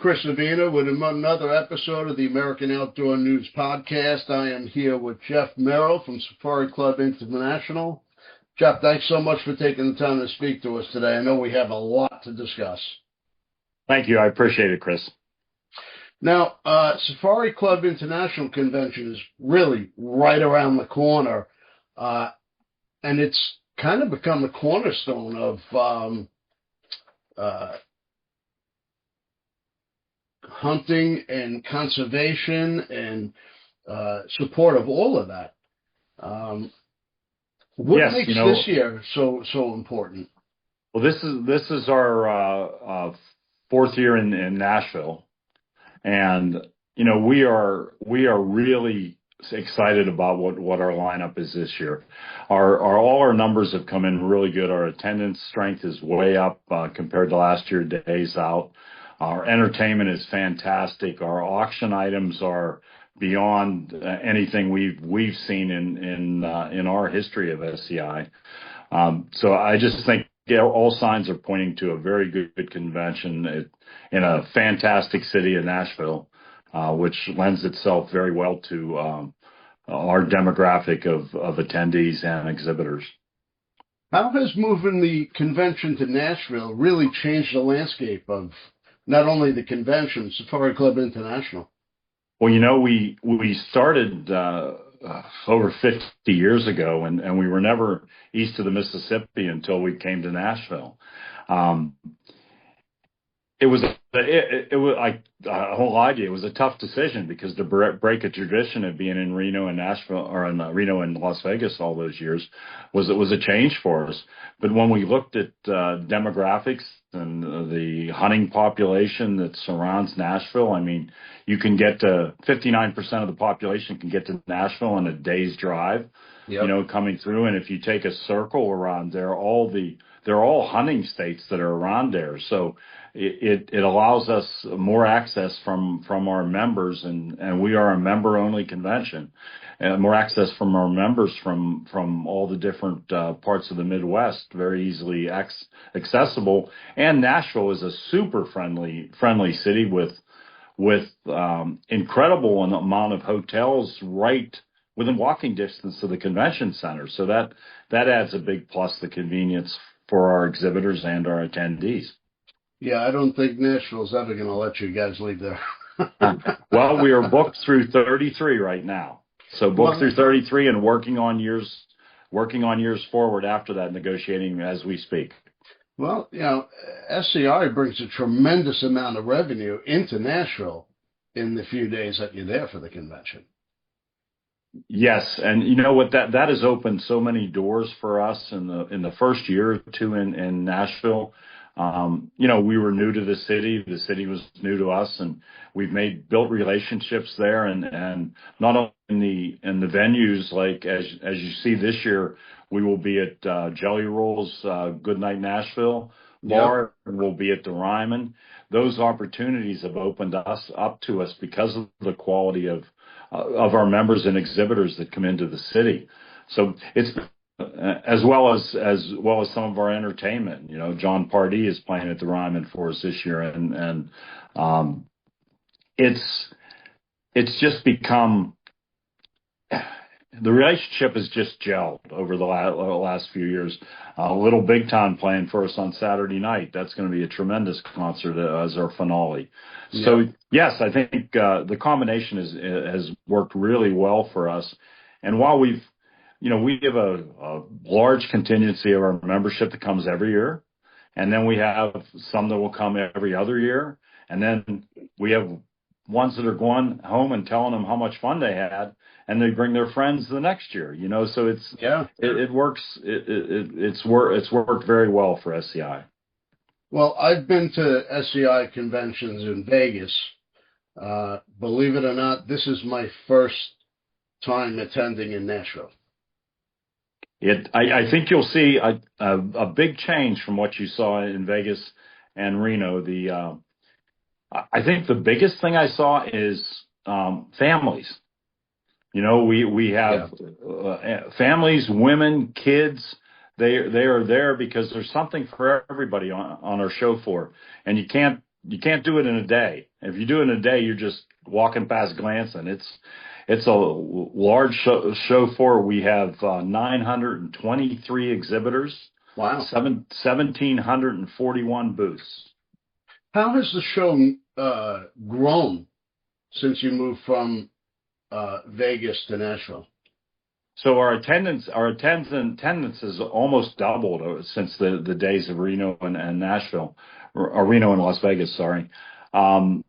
Chris Avena with another episode of the American Outdoor News Podcast. I am here with Jeff Meyerl from Safari Club International. Jeff, thanks so much for taking the time to speak to us today. I know we have a lot to discuss. Thank you. I appreciate it, Chris. Now, Safari Club International Convention is really right around the corner, and it's kind of become the cornerstone of hunting and conservation and support of all of that. What makes this year so important? Well, this is our fourth year in Nashville, and we are really excited about what our lineup is this year. All our numbers have come in really good. Our attendance strength is way up compared to last year, days out. Our entertainment is fantastic. Our auction items are beyond anything we've seen in our history of SCI. So I just think all signs are pointing to a very good convention in a fantastic city of Nashville, which lends itself very well to our demographic of attendees and exhibitors. How has moving the convention to Nashville really changed the landscape of not only the convention, Safari Club International? Well, we started over 50 years ago, and we were never east of the Mississippi until we came to Nashville. It was I won't lie to you, it was a tough decision because to break a tradition of being in Reno and Nashville, or in Reno and Las Vegas all those years, was a change for us. But when we looked at demographics and the hunting population that surrounds Nashville, I mean, you can get to 59% of the population can get to Nashville in a day's drive. Yep. Coming through, and if you take a circle around there, they're all hunting states that are around there. So it allows us more access from our members, and we are a member-only convention, and more access from our members from all the different parts of the Midwest, very easily accessible. And Nashville is a super friendly city with incredible amount of hotels right within walking distance of the convention center. So that adds a big plus, the convenience for our exhibitors and our attendees. Yeah, I don't think Nashville's ever going to let you guys leave there. Well, we are booked through 33 right now. So booked through 33 and working on years forward after that, negotiating as we speak. Well, SCI brings a tremendous amount of revenue into Nashville in the few days that you're there for the convention. Yes, and you know what, that has opened so many doors for us in the first year or two in Nashville. We were new to the city was new to us, and we've built relationships there, and not only in the venues, like as you see this year, we will be at Jelly Roll's Goodnight Nashville bar, and we'll be at the Ryman. Those opportunities have opened us up to us because of the quality of our members and exhibitors that come into the city. So it's as well as some of our entertainment. John Pardee is playing at the Ryman for us this year, and it's just become, the relationship has just gelled over the last few years. Little Big Time playing for us on Saturday night. That's going to be a tremendous concert as our finale. Yeah. So yes, I think the combination has worked really well for us. And while we have a large contingency of our membership that comes every year, and then we have some that will come every other year, and then we have ones that are going home and telling them how much fun they had, and they bring their friends the next year. So it works. It's worked very well for SCI. Well, I've been to SCI conventions in Vegas. Believe it or not, this is my first time attending in Nashville. I think you'll see a big change from what you saw in Vegas and Reno. I think the biggest thing I saw is families. We have families, women, kids. They are there because there's something for everybody on our show floor, and you can't you can't do it in a day. If you do it in a day, you're just walking past glancing. It's a large show floor. We have 923 exhibitors. Wow. 1,741 booths. How has the show grown since you moved from Vegas to Nashville? So our attendance has almost doubled since the days of Reno and Nashville, or Reno and Las Vegas, sorry. And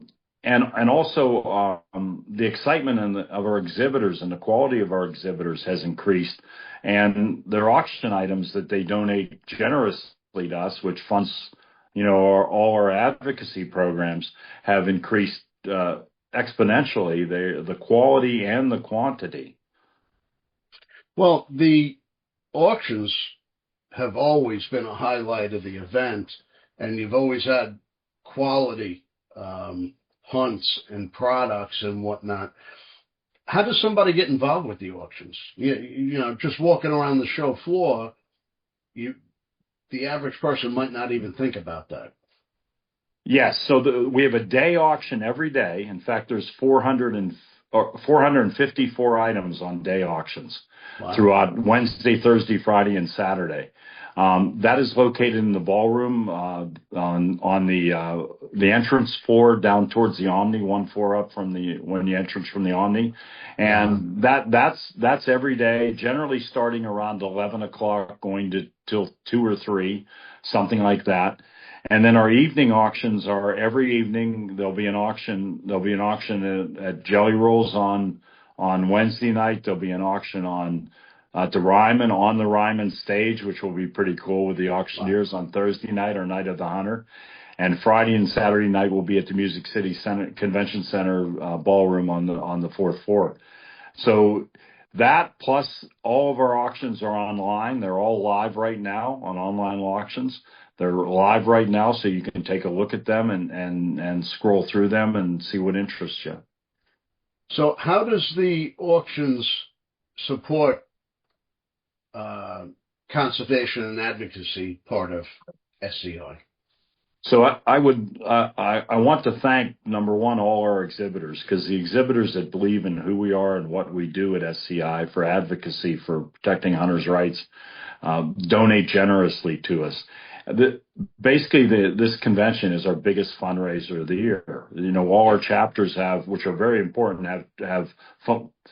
also the excitement of our exhibitors and the quality of our exhibitors has increased, and their auction items that they donate generously to us, which funds, all our advocacy programs, have increased exponentially. The quality and the quantity. Well, the auctions have always been a highlight of the event, and you've always had quality hunts and products and whatnot. How does somebody get involved with the auctions? Just walking around the show floor, the average person might not even think about that. Yes, so we have a day auction every day. In fact, there's 454 items on day auctions. Wow. Throughout Wednesday, Thursday, Friday, and Saturday. That is located in the ballroom on the entrance floor down towards the Omni, one floor up from the entrance from the Omni, and that's every day, generally starting around 11 o'clock, going to till 2 or 3, something like that. And then our evening auctions are every evening. There'll be an auction at Jelly Rolls on Wednesday night. There'll be an auction on the Ryman stage, which will be pretty cool with the auctioneers on Thursday night, or Night of the Hunter. And Friday and Saturday night will be at the Music City Convention Center ballroom on the 4th floor. So that, plus all of our auctions are online. They're all live right now on online auctions. They're live right now, so you can take a look at them and scroll through them and see what interests you. So how does the auctions support conservation and advocacy part of SCI? So I want to thank, number one, all our exhibitors, because the exhibitors that believe in who we are and what we do at SCI for advocacy, for protecting hunters' rights, donate generously to us. Basically, this convention is our biggest fundraiser of the year. All our chapters which are very important, have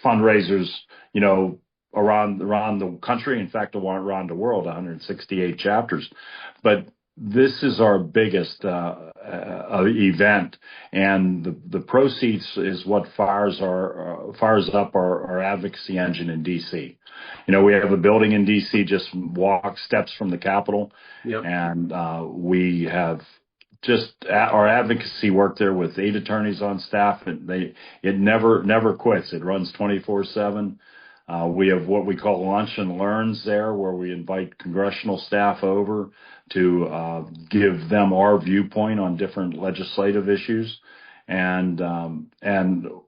fundraisers, around the country. In fact, around the world, 168 chapters. But this is our biggest event, and the proceeds is what fires up our advocacy engine in D.C. We have a building in D.C. just steps from the Capitol. Yep. And we have just our advocacy work there with 8 attorneys on staff, and it never quits. It runs 24/7. We have what we call lunch and learns there, where we invite congressional staff over to give them our viewpoint on different legislative issues. And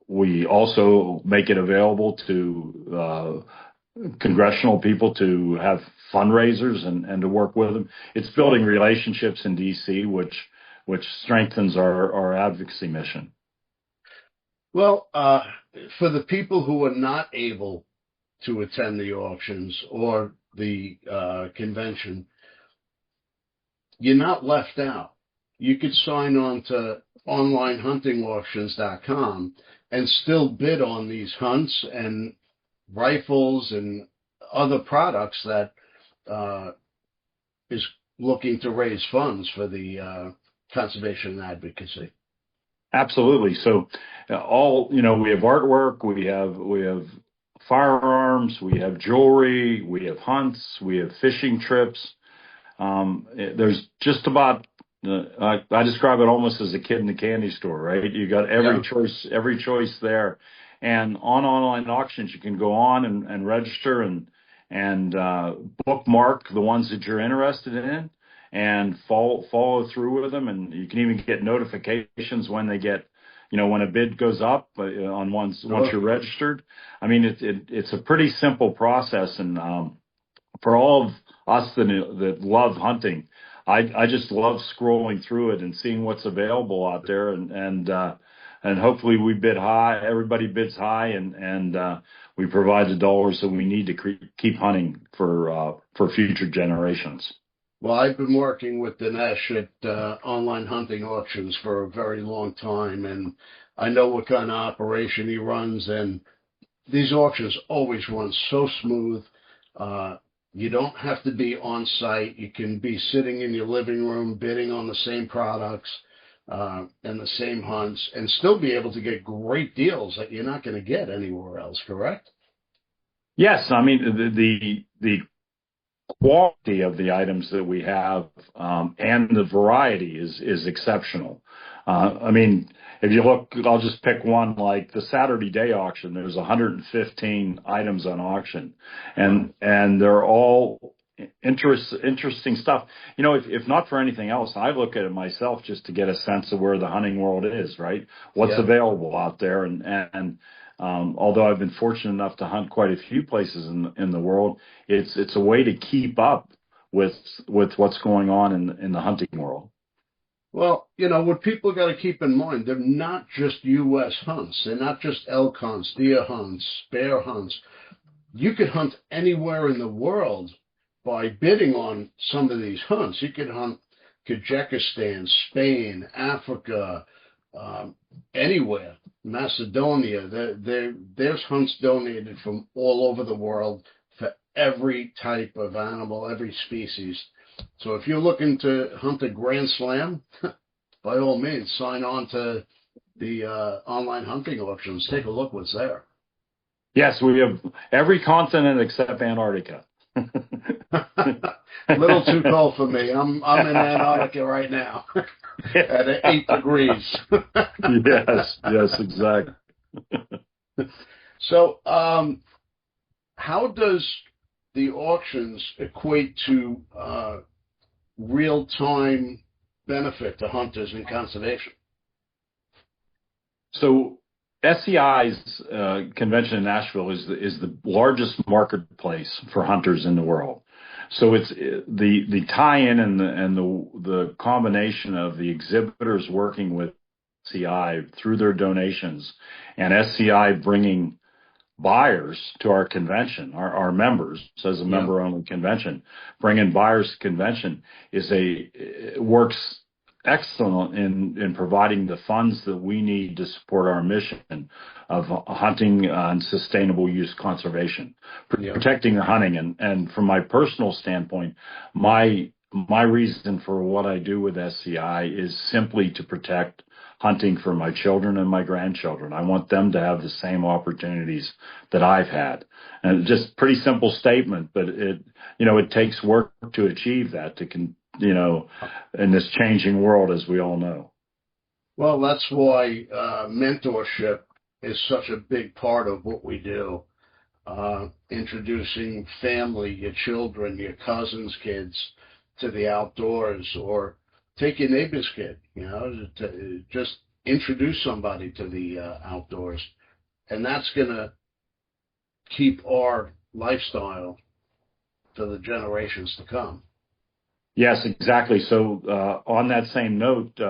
we also make it available to congressional people to have fundraisers and to work with them. It's building relationships in D.C., which strengthens our advocacy mission. Well, for the people who are not able to attend the auctions or the convention, you're not left out. You could sign on to onlinehuntingauctions.com and still bid on these hunts and rifles and other products that is looking to raise funds for the conservation and advocacy. Absolutely. So we have artwork, we have firearms, we have jewelry, we have hunts, we have fishing trips. There's just about, I describe it almost as a kid in the candy store, right? You got every choice there. And on online auctions, you can go on and register and bookmark the ones that you're interested in and follow through with them. And you can even get notifications when they get, when a bid goes up on once you're registered. I mean, it's a pretty simple process. And for all of us that love hunting, I just love scrolling through it and seeing what's available out there, and hopefully we bid high. Everybody bids high, and we provide the dollars that we need to keep hunting for future generations. Well, I've been working with Dinesh at online hunting auctions for a very long time, and I know what kind of operation he runs, and these auctions always run so smooth. You don't have to be on site. You can be sitting in your living room bidding on the same products and the same hunts and still be able to get great deals that you're not going to get anywhere else, correct? Yes, I mean the quality of the items that we have and the variety is exceptional. I mean, if you look, I'll just pick one, like the Saturday Day auction. There's 115 items on auction, and they're all interesting stuff. You know, if not for anything else, I look at it myself just to get a sense of where the hunting world is, right? What's available out there, and although I've been fortunate enough to hunt quite a few places in the world, it's a way to keep up with what's going on in the hunting world. Well, you know, what people got to keep in mind, they're not just U.S. hunts. They're not just elk hunts, deer hunts, bear hunts. You could hunt anywhere in the world by bidding on some of these hunts. You could hunt Kazakhstan, Spain, Africa, anywhere, Macedonia. There's hunts donated from all over the world for every type of animal, every species. So if you're looking to hunt a Grand Slam, by all means, sign on to the online hunting auctions. Take a look what's there. Yes, we have every continent except Antarctica. A little too cold for me. I'm in Antarctica right now at 8 degrees. Yes, exactly. So, how does the auctions equate to real-time benefit to hunters and conservation? So SCI's convention in Nashville is the largest marketplace for hunters in the world. So it's the tie-in and the combination of the exhibitors working with SCI through their donations and SCI bringing buyers to our convention, our members, as a member-only convention, bringing buyers to convention works excellent in providing the funds that we need to support our mission of hunting and sustainable use conservation, protecting the hunting. And from my personal standpoint, my reason for what I do with SCI is simply to protect hunting for my children and my grandchildren. I want them to have the same opportunities that I've had. And just pretty simple statement, but it takes work to achieve that, in this changing world, as we all know. Well, that's why mentorship is such a big part of what we do. Introducing family, your children, your cousins' kids to the outdoors, or take your neighbor's kid, to just introduce somebody to the outdoors. And that's going to keep our lifestyle for the generations to come. Yes, exactly. So on that same note,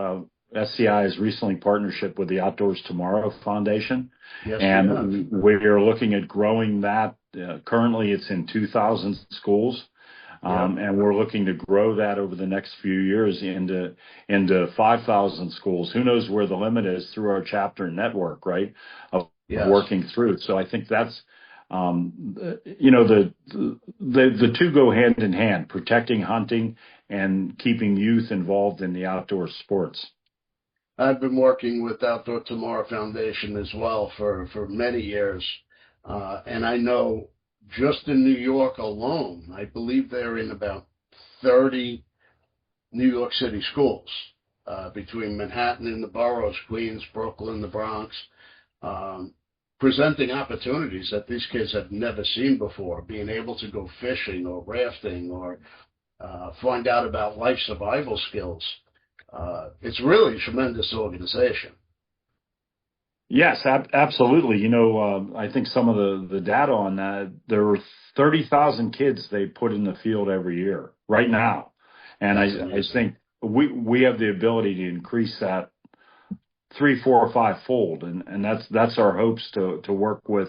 SCI has recently partnership with the Outdoors Tomorrow Foundation. Yes, and we're looking at growing that. Currently, it's in 2,000 schools. And we're looking to grow that over the next few years into 5,000 schools. Who knows where the limit is through our chapter network, right? Of working through. So I think that's, the two go hand in hand, protecting hunting and keeping youth involved in the outdoor sports. I've been working with Outdoor Tomorrow Foundation as well for many years. And I know just in New York alone, I believe they're in about 30 New York City schools, between Manhattan and the boroughs, Queens, Brooklyn, the Bronx, presenting opportunities that these kids have never seen before, being able to go fishing or rafting or find out about life survival skills. It's really a tremendous organization. Yes, absolutely. I think some of the data on that, there were 30,000 kids they put in the field every year right now. And I think we have the ability to increase that 3, 4, or 5-fold, and that's our hopes to work with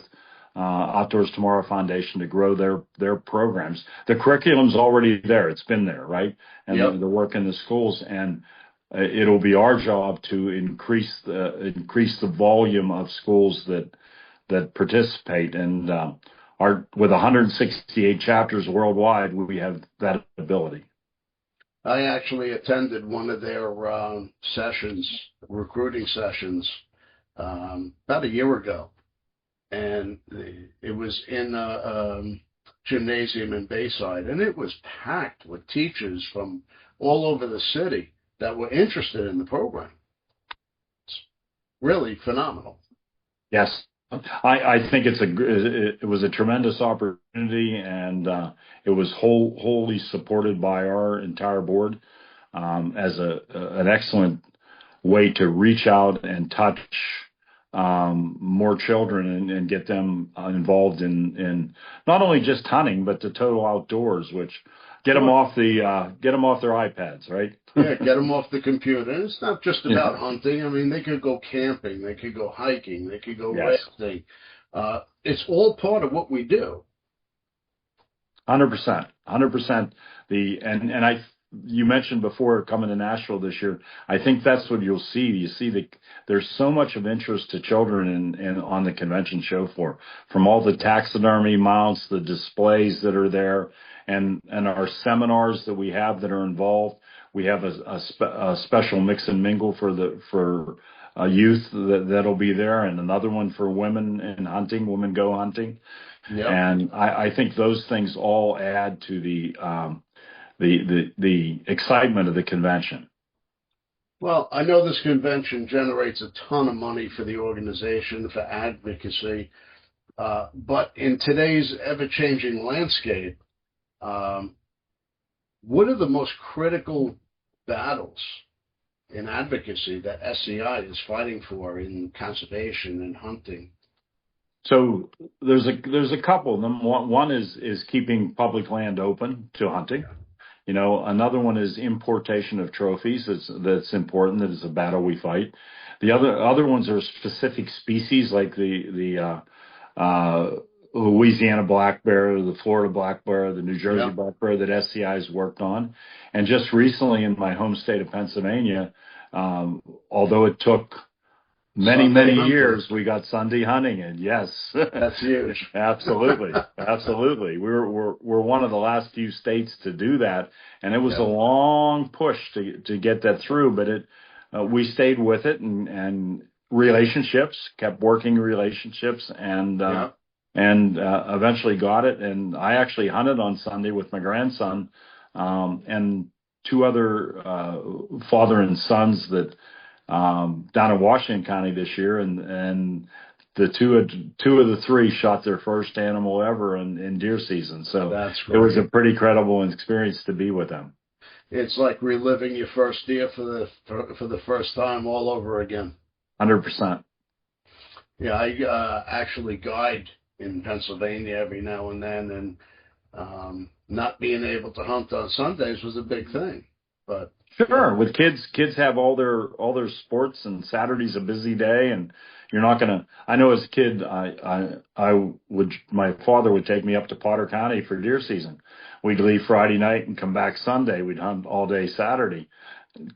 Outdoors Tomorrow Foundation to grow their programs. The curriculum's already there; it's been there, right? And the work in the schools, and it'll be our job to increase the volume of schools that participate. And with 168 chapters worldwide, we have that ability. I actually attended one of their recruiting sessions, about a year ago, and it was in a gymnasium in Bayside, and it was packed with teachers from all over the city that were interested in the program. It's really phenomenal. Yes. I think it was a tremendous opportunity, and it was wholly supported by our entire board as an excellent way to reach out and touch more children and get them involved in not only just hunting but the total outdoors, which get them off their iPads, right? Yeah, get them off the computer. And it's not just about hunting. I mean, they could go camping, they could go hiking, they could go rafting. It's all part of what we do. 100%. You mentioned before coming to Nashville this year. I think that's what you'll see. You see there's so much of interest to children and on the convention show floor, from all the taxidermy mounts, the displays that are there, and our seminars that we have that are involved. We have a special mix and mingle for youth that'll be there, and another one for women in hunting, Women Go Hunting. Yep. And I think those things all add to the excitement of the convention. Well, I know this convention generates a ton of money for the organization, for advocacy, but in today's ever-changing landscape, what are the most critical battles in advocacy that SCI is fighting for in conservation and hunting? So there's a couple of them. One is keeping public land open to hunting. You know, another one is importation of trophies. That's important. That is a battle we fight. The other ones are specific species, like the Louisiana black bear, the Florida black bear, the New Jersey black bear that SCI has worked on. And just recently in my home state of Pennsylvania, although it took many years, we got Sunday hunting, and yes, that's huge. Absolutely. We're one of the last few states to do that, and it was a long push to get that through, but we stayed with it and kept working relationships, and eventually got it. And I actually hunted on Sunday with my grandson and two other father and sons that down in Washington County this year, and the two of the three shot their first animal ever in deer season. So it was a pretty credible experience to be with them. It's like reliving your first deer for the first time all over again. 100%. Yeah, I actually guide in Pennsylvania every now and then, and not being able to hunt on Sundays was a big thing. But sure, with kids have all their sports, and Saturday's a busy day, and you're not gonna. I know as a kid, my father would take me up to Potter County for deer season. We'd leave Friday night and come back Sunday. We'd hunt all day Saturday.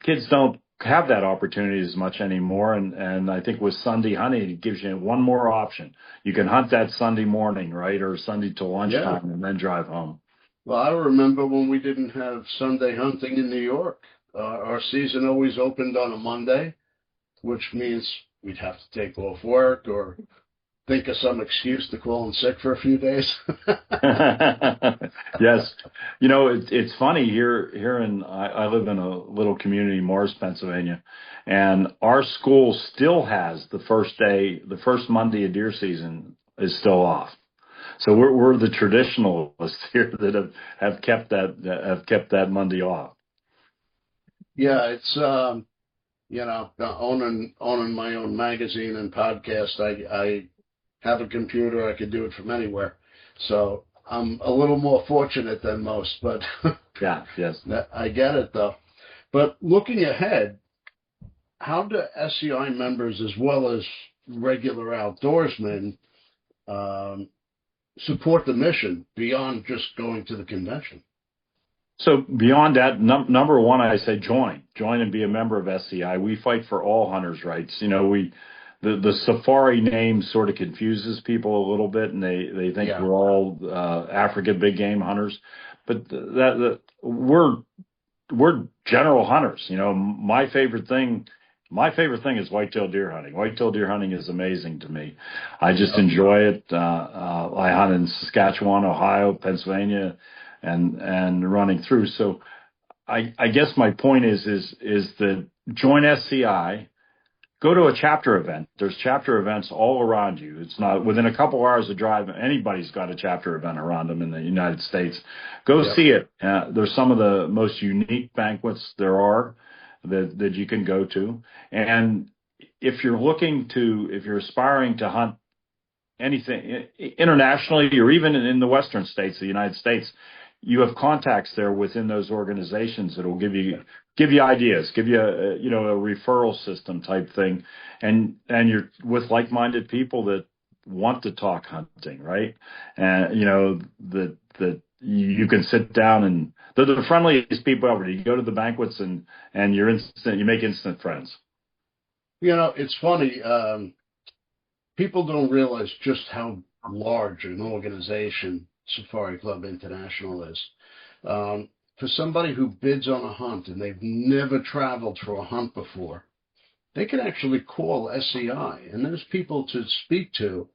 Kids don't have that opportunity as much anymore, and I think with Sunday hunting, it gives you one more option. You can hunt that Sunday morning, right, or Sunday till lunchtime, and then drive home. Well, I remember when we didn't have Sunday hunting in New York. Our season always opened on a Monday, which means we'd have to take off work or think of some excuse to call in sick for a few days. Yes. You know, it's funny here I live in a little community, Morris, Pennsylvania, and our school still has the first Monday of deer season is still off. So we're the traditionalists here that have kept that Monday off. Yeah, it's owning my own magazine and podcast. I have a computer. I could do it from anywhere. So I'm a little more fortunate than most, but Yeah, yes. I get it though. But looking ahead, how do SCI members as well as regular outdoorsmen um, support the mission beyond just going to the convention? So beyond that, number one, I say join and be a member of SCI. We fight for all hunters' rights. You know, the safari name sort of confuses people a little bit, and they think Yeah. we're all African big game hunters, but we're general hunters. You know, my favorite thing is whitetail deer hunting. Whitetail deer hunting is amazing to me. I just enjoy it. I hunt in Saskatchewan, Ohio, Pennsylvania, and running through. So I guess my point is that join SCI. Go to a chapter event. There's chapter events all around you. It's not within a couple hours of drive. Anybody's got a chapter event around them in the United States. Go see it. There's some of the most unique banquets there are that you can go to. And if you're aspiring to hunt anything internationally or even in the Western states, the United States, you have contacts there within those organizations that will give you ideas, give you a referral system type thing, and you're with like-minded people that want to talk hunting, right? And that you can sit down, and they're the friendliest people ever. You go to the banquets and you make instant friends. You know, it's funny. People don't realize just how large an organization Safari Club International is. For somebody who bids on a hunt and they've never traveled for a hunt before, they can actually call SCI, and there's people to speak to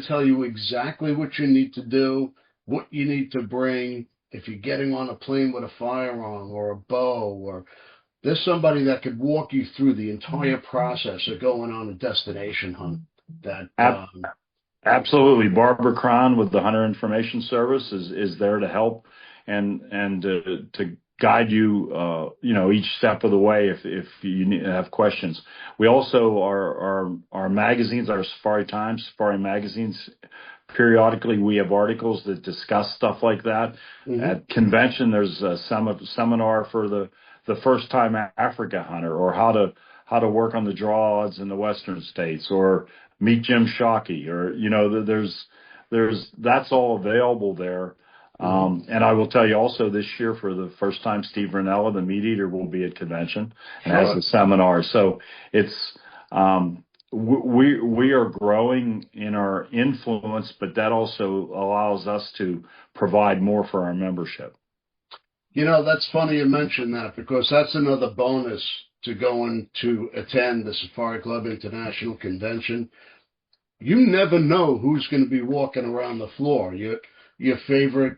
tell you exactly what you need to do, what you need to bring. If you're getting on a plane with a firearm or a bow, or there's somebody that could walk you through the entire process of going on a destination hunt. Absolutely. Barbara Cron with the Hunter Information Service is there to help and to guide you, each step of the way if you have questions. We also our magazines, our Safari Times, Safari magazines. Periodically, we have articles that discuss stuff like that. Mm-hmm. At convention, there's a seminar for the first time Africa hunter, or how to work on the draw odds in the Western states, or meet Jim Shockey, or there's that's all available there. And I will tell you also this year, for the first time, Steve Ranella, the meat eater, will be at convention and has a seminar. So it's we are growing in our influence, but that also allows us to provide more for our membership. You know, that's funny you mention that, because that's another bonus to going to attend the Safari Club International Convention. You never know who's going to be walking around the floor. Your favorite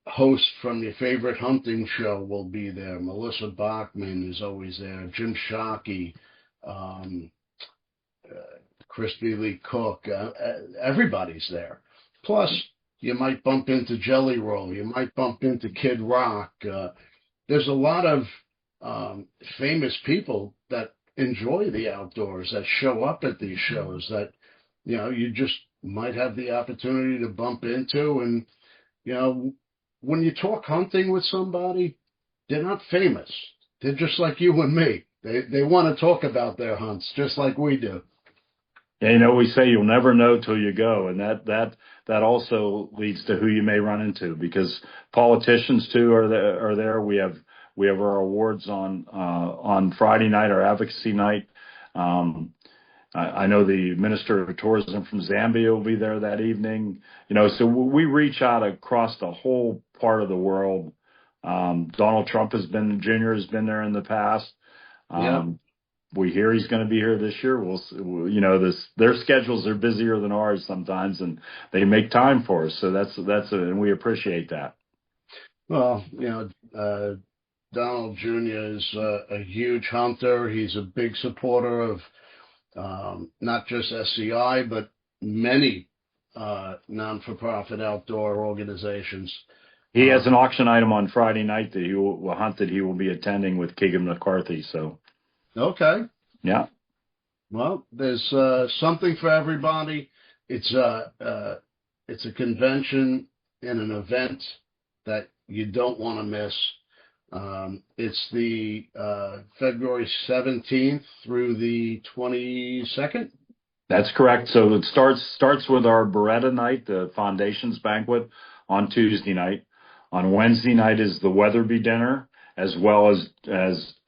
host from your favorite hunting show will be there. Melissa Bachman is always there. Jim Shockey, Crispy Lee Cook. Everybody's there. Plus, you might bump into Jelly Roll. You might bump into Kid Rock. There's a lot of famous people that enjoy the outdoors, that show up at these shows, that you just might have the opportunity to bump into. And when you talk hunting with somebody, they're not famous. They're just like you and me. They want to talk about their hunts just like we do. Yeah, we say you'll never know till you go, and that also leads to who you may run into, because politicians too are there. We have our awards on Friday night, our advocacy night. I know the Minister of Tourism from Zambia will be there that evening. So we reach out across the whole part of the world. Donald Trump Jr. has been there in the past. We hear he's going to be here this year. Their schedules are busier than ours sometimes, and they make time for us. So and we appreciate that. Well, Donald Jr. is a huge hunter. He's a big supporter of not just SCI, but many non-for-profit outdoor organizations. He has an auction item on Friday night that he will be attending with Keegan McCarthy. So. Okay. Yeah. Well, there's something for everybody. It's It's a convention and an event that you don't want to miss. It's the February 17th through the 22nd. That's correct. So it starts with our Beretta night, the Foundations banquet on Tuesday night. On Wednesday night is the Weatherby dinner, as well as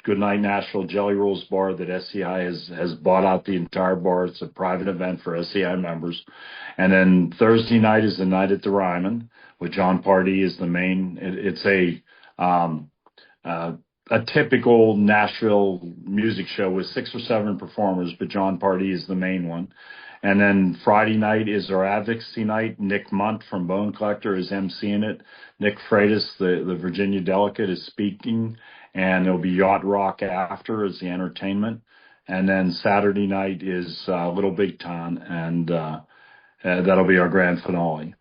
Goodnight Nashville Jelly Rolls Bar that SCI has bought out the entire bar. It's a private event for SCI members. And then Thursday night is the night at the Ryman with John Pardee is the main. It's a typical Nashville music show with 6 or 7 performers, but John Pardee is the main one. And then Friday night is our advocacy night. Nick Munt from Bone Collector is emceeing it. Nick Freitas, the Virginia delegate, is speaking. And there'll be Yacht Rock after as the entertainment. And then Saturday night is Little Big Ton, and that'll be our grand finale.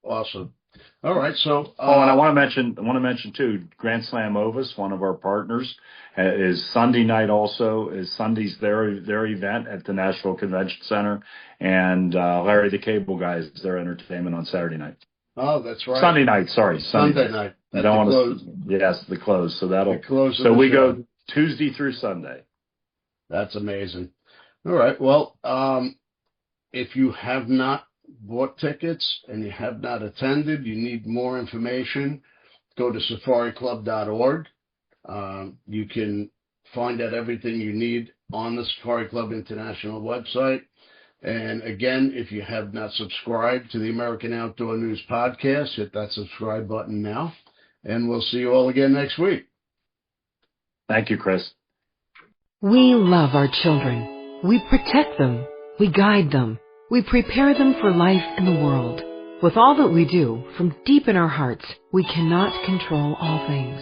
Awesome. All right. So, and I want to mention too, Grand Slam Ovis, one of our partners, is Sunday night also. Is Sunday's their event at the Nashville Convention Center, and Larry the Cable Guy is their entertainment on Saturday night. Oh, that's right. Sunday night. Sorry, Sunday night. I don't want to. Yes, the close. So that'll. So we go Tuesday through Sunday. That's amazing. All right. Well, if you have not bought tickets and you have not attended, you need more information, go to safariclub.org. You can find out everything you need on the Safari Club International website. And again, if you have not subscribed to the American Outdoor News Podcast, hit that subscribe button now. And we'll see you all again next week. Thank you, Chris. We love our children. We protect them. We guide them. We prepare them for life in the world. With all that we do, from deep in our hearts, we cannot control all things.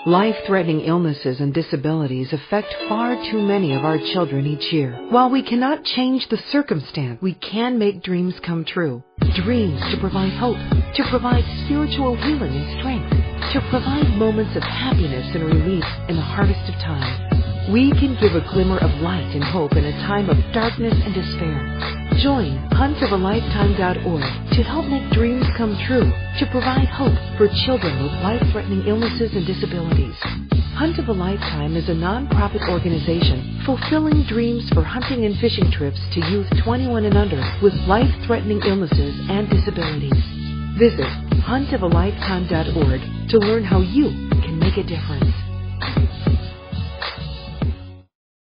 Life-threatening illnesses and disabilities affect far too many of our children each year. While we cannot change the circumstance, we can make dreams come true. Dreams to provide hope, to provide spiritual healing and strength, to provide moments of happiness and relief in the hardest of times. We can give a glimmer of light and hope in a time of darkness and despair. Join huntofalifetime.org to help make dreams come true, to provide hope for children with life-threatening illnesses and disabilities. Hunt of a Lifetime is a non-profit organization fulfilling dreams for hunting and fishing trips to youth 21 and under with life-threatening illnesses and disabilities. Visit huntofalifetime.org to learn how you can make a difference.